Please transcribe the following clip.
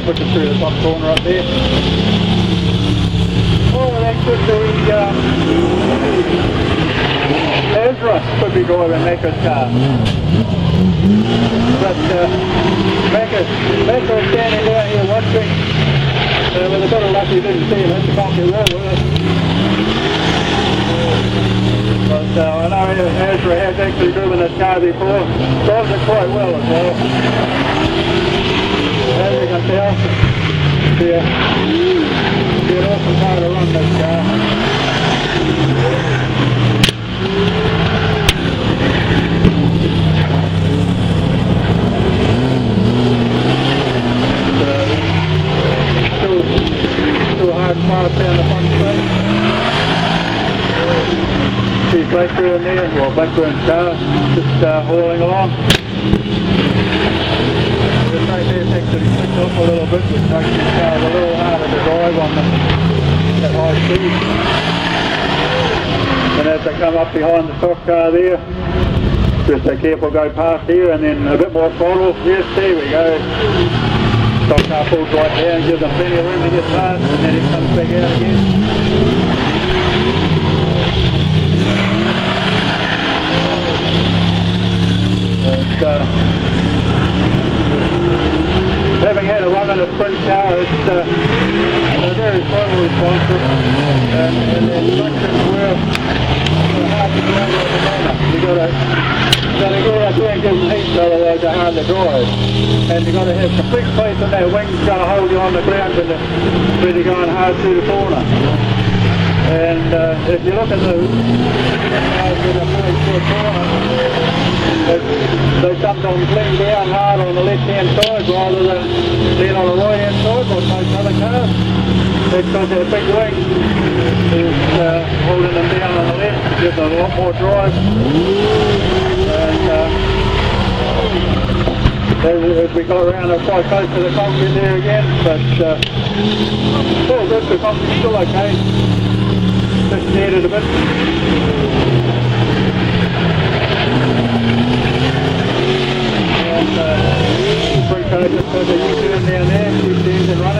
pushing through the top corner up there. Oh, that could be Ezra could be driving Mecca's car. But Mecca's standing down here watching. With a bit of luck he didn't see him hit the concrete wall with it. But I know Ezra has actually driven this car before. Drives it quite well as well. As you can tell, yeah, be an awesome car to run this car. Still hard and fast down the front straight. See Blackburn there, well Blackburn's car just hauling along. The right there's actually clicked off a little bit, which makes this car a little harder to drive on at high speed. And as they come up behind the stock car there, just be careful, go past here and then a bit more throttle. Yes, there we go. Stock car pulls right down, gives them plenty of room to get past, and then it comes back out again. But, having had a run in a sprint car, it's very throttle responsive, and the instructions were hard to drive at the moment. You've got to get out there and give them heat, otherwise they're hard to drive. And you've got to have complete faith in that wing's going to hold you on the ground when you're going hard through the corner. And if you look at the corner, they sometimes lean down hard on the left-hand side rather than lean on the right-hand side like most other cars. That's because their big wing is holding them down on the left, gives them a lot more drive. And as we got around, they're quite close to the concrete there again, but still good, the concrete's still okay. Just needed a bit. And free code just put the U-turn down there, keep the engine running.